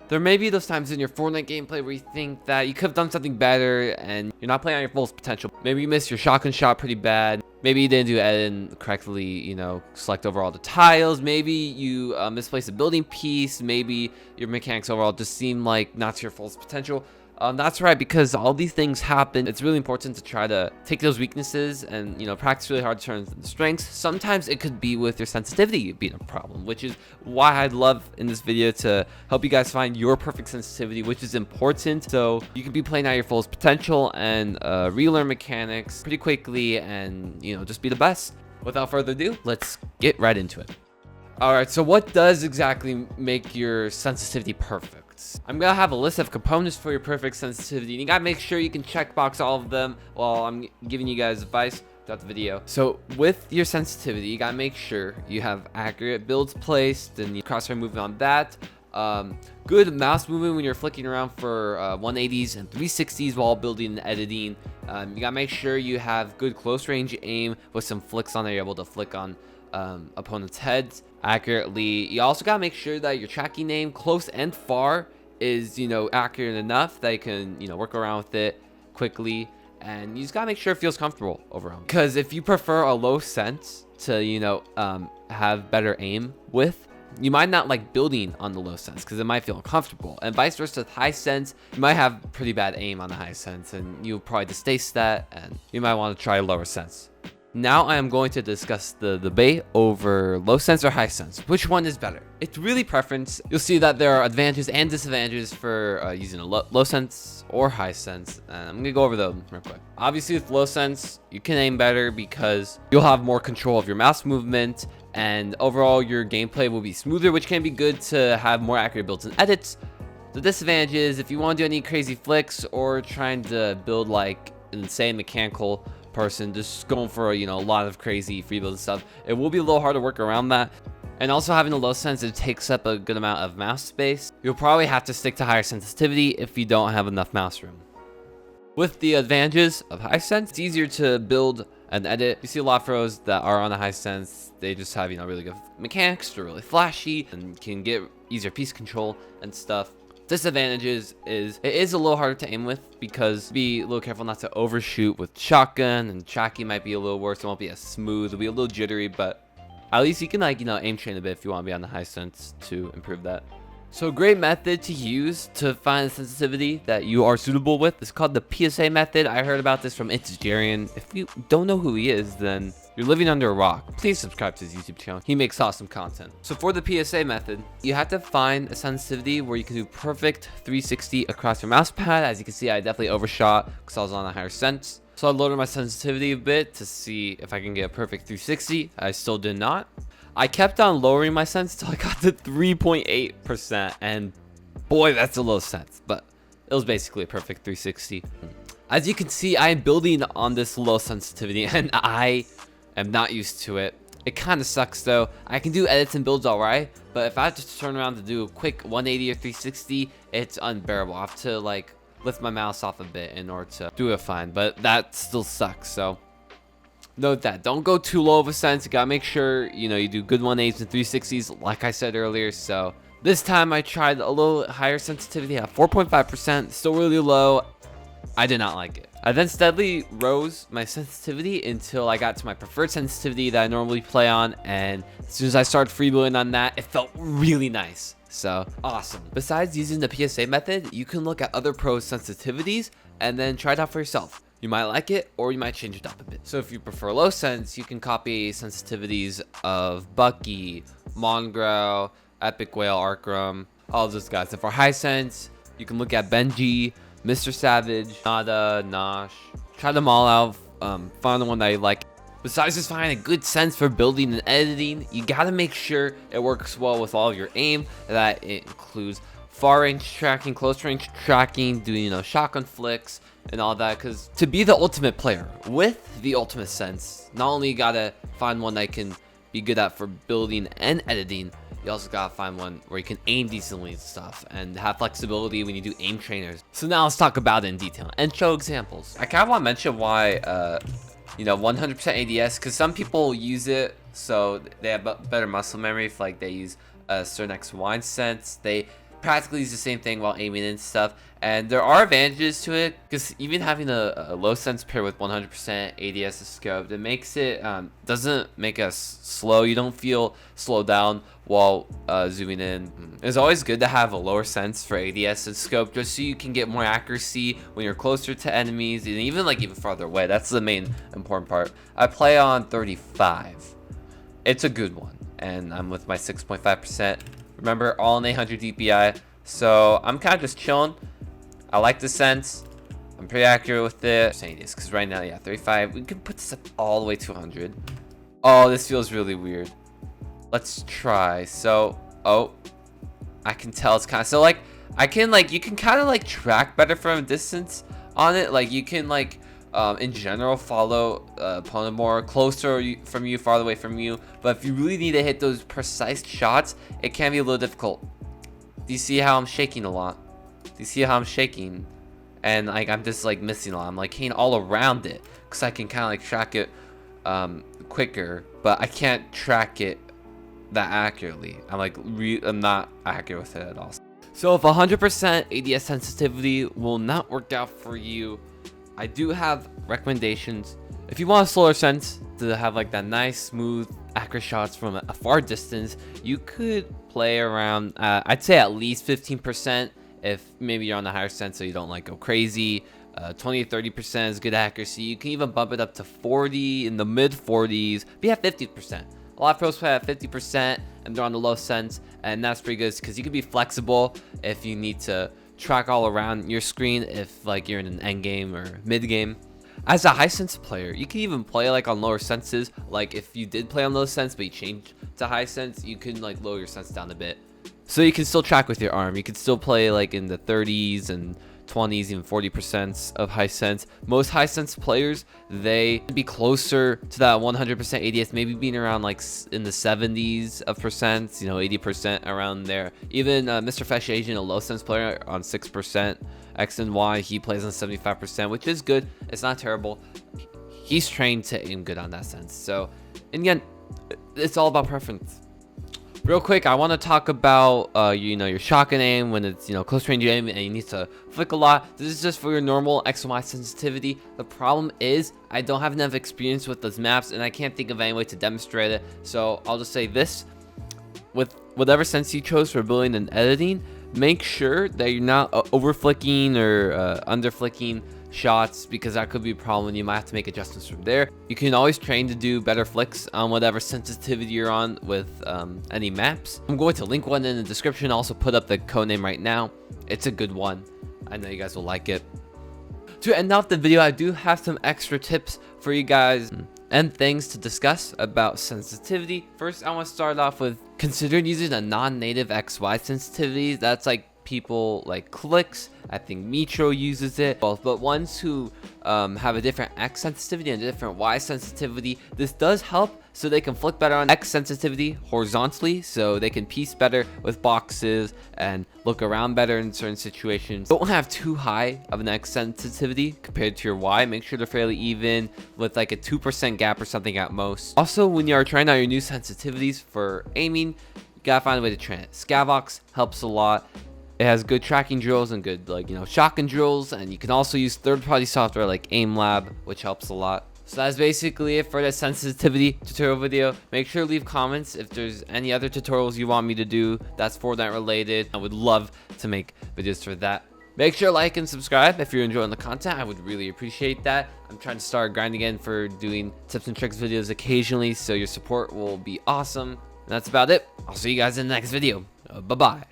There may be those times in your Fortnite gameplay where you think that you could have done something better and you're not playing on your full potential. Maybe you missed your shotgun shot pretty bad. Maybe you didn't do editing correctly, select over all the tiles. Maybe you misplaced a building piece. Maybe your mechanics overall just seem like not to your full potential. That's right, because all these things happen. It's really important to try to take those weaknesses and, practice really hard to turn them into strengths. Sometimes it could be with your sensitivity being a problem, which is why I'd love in this video to help you guys find your perfect sensitivity, which is important. So you can be playing out your fullest potential and relearn mechanics pretty quickly and, just be the best. Without further ado, let's get right into it. Alright, so what does exactly make your sensitivity perfect? I'm gonna have a list of components for your perfect sensitivity, and you gotta make sure you can checkbox all of them while I'm giving you guys advice throughout the video. So with your sensitivity, you gotta make sure you have accurate builds placed and crosshair movement on that. Good mouse movement when you're flicking around for 180s and 360s while building and editing. You gotta make sure you have good close range aim with some flicks on there. You're able to flick on opponents' heads accurately. You also gotta make sure that your tracking aim, close and far, is accurate enough that you can work around with it quickly, and you just gotta make sure it feels comfortable overall. Because if you prefer a low sense to have better aim with, you might not like building on the low sense because it might feel uncomfortable, and vice versa with high sense. You might have pretty bad aim on the high sense and you'll probably distaste that, and you might want to try lower sense. Now I am going to discuss the debate over low sense or high sense. Which one is better? It's really preference. You'll see that there are advantages and disadvantages for using a low sense or high sense. And I'm gonna go over them real quick. Obviously with low sense, you can aim better because you'll have more control of your mouse movement, and overall your gameplay will be smoother, which can be good to have more accurate builds and edits. The disadvantage is if you want to do any crazy flicks or trying to build like an insane mechanical person, just going for a lot of crazy free build and stuff, it will be a little hard to work around that. And also having a low sense, it takes up a good amount of mouse space. You'll probably have to stick to higher sensitivity if you don't have enough mouse room. With the advantages of high sense, it's easier to build and edit. You see a lot of pros that are on a high sense, they just have really good mechanics, they're really flashy and can get easier piece control and stuff. Disadvantages is it is a little harder to aim with because be a little careful not to overshoot with shotgun, and tracking might be a little worse. It won't be as smooth, it'll be a little jittery, but at least you can aim train a bit if you want to be on the high sense to improve that. So a great method to use to find the sensitivity that you are suitable with is called the PSA method. I heard about this from It's Jarian. If you don't know who he is, then you're living under a rock. Please subscribe to his YouTube channel. He makes awesome content. So for the PSA method, you have to find a sensitivity where you can do perfect 360 across your mouse pad. As you can see, I definitely overshot because I was on a higher sense. So I lowered my sensitivity a bit to see if I can get a perfect 360. I still did not. I kept on lowering my sense till I got to 3.8%, and boy, that's a low sense, but it was basically a perfect 360. As you can see, I am building on this low sensitivity, and I am not used to it. It kind of sucks though. I can do edits and builds alright, but if I have to turn around to do a quick 180 or 360, it's unbearable. I have to lift my mouse off a bit in order to do it fine, but that still sucks. So note that. Don't go too low of a sense. You gotta make sure you do good 180s and 360s like I said earlier. So this time I tried a little higher sensitivity at 4.5%, still really low. I did not like it. I then steadily rose my sensitivity until I got to my preferred sensitivity that I normally play on, and as soon as I started freewheeling on that, it felt really nice. So awesome. Besides using the PSA method, you can look at other pros' sensitivities and then try it out for yourself. You might like it, or you might change it up a bit. So if you prefer low sense, you can copy sensitivities of Bucky, Mongrel, Epic Whale, Arkram, all of those guys. And for high sense, you can look at Benji, Mr. Savage, Nada, Nosh. Try them all out, find the one that you like. Besides just finding a good sense for building and editing, you gotta make sure it works well with all of your aim. That it includes far range tracking, close range tracking, doing shotgun flicks and all that, because to be the ultimate player with the ultimate sense, not only you gotta find one that can be good at for building and editing, you also gotta find one where you can aim decently and stuff and have flexibility when you do aim trainers. So now let's talk about it in detail and show examples. I kind of want to mention why 100% ADS, because some people use it so they have better muscle memory if they use a certain X Y sense. They practically is the same thing while aiming and stuff. And there are advantages to it, because even having a low sense pair with 100% ADS scope, it makes it doesn't make us slow. You don't feel slowed down while zooming in. It's always good to have a lower sense for ADS and scope, just so you can get more accuracy when you're closer to enemies, and even farther away. That's the main important part. I play on 35. It's a good one, and I'm with my 6.5%. Remember, all in 800 DPI, so I'm kind of just chilling. I like the sense. I'm pretty accurate with it. Saying this because right now, yeah, 35. We can put this up all the way to 100. Oh, this feels really weird. Let's try. So, oh, I can tell it's kind of, so like I can you can kind of track better from a distance on it. Like you can in general follow opponent more closer from you, farther away from you. But if you really need to hit those precise shots, it can be a little difficult. Do you see how I'm shaking a lot? Do you see how I'm shaking? And I'm just missing a lot. I'm hitting all around it because I can kind of track it quicker, but I can't track it that accurately. I'm not accurate with it at all. So if 100% ADS sensitivity will not work out for you, I do have recommendations. If you want a slower sense to have that nice, smooth, accurate shots from a far distance, you could play around, I'd say at least 15%. If maybe you're on the higher sense, so you don't go crazy. 20 to 30% is good accuracy. You can even bump it up to 40, in the mid 40s. But yeah, 50%. A lot of pros play at 50%, and they're on the low sense, and that's pretty good because you can be flexible if you need to track all around your screen. If you're in an end game or mid game. As a high sense player, you can even play on lower senses. If you did play on low sense but you changed to high sense, you can lower your sense down a bit. So you can still track with your arm. You can still play in the 30s and 20s, even 40% of high sense. Most high sense players, they be closer to that 100% ADS, maybe being around in the 70s of percent, 80% around there. Even Mr. Fesh Asian, a low sense player, on 6%. X and Y, he plays on 75%, which is good. It's not terrible. He's trained to aim good on that sense. So, and again, it's all about preference. Real quick, I want to talk about your shotgun aim when it's close range aim and you need to flick a lot. This is just for your normal X and Y sensitivity. The problem is I don't have enough experience with those maps, and I can't think of any way to demonstrate it. So I'll just say this: with whatever sense you chose for building and editing, make sure that you're not over flicking or under flicking shots, because that could be a problem. You might have to make adjustments from there. You can always train to do better flicks on whatever sensitivity you're on with any maps. I'm going to link one in the description. I'll also put up the codename right now. It's a good one. I know you guys will like it. To end off the video, I do have some extra tips for you guys and things to discuss about sensitivity. First, I want to start off with considering using a non-native XY sensitivity. That's people Clicks. I think Metro uses it, both, but ones who have a different X sensitivity and a different Y sensitivity, this does help so they can flick better on X sensitivity horizontally, so they can piece better with boxes and look around better in certain situations. Don't have too high of an X sensitivity compared to your Y. Make sure they're fairly even with a 2% gap or something at most. Also, when you are trying out your new sensitivities for aiming, you gotta find a way to train it. Scavox helps a lot. It has good tracking drills and good shotgun drills, and you can also use third-party software like AimLab, which helps a lot. So that's basically it for the sensitivity tutorial video. Make sure to leave comments if there's any other tutorials you want me to do that's Fortnite related. I would love to make videos for that. Make sure to like and subscribe if you're enjoying the content. I would really appreciate that. I'm trying to start grinding again for doing tips and tricks videos occasionally, so your support will be awesome. And that's about it. I'll see you guys in the next video. Bye-bye.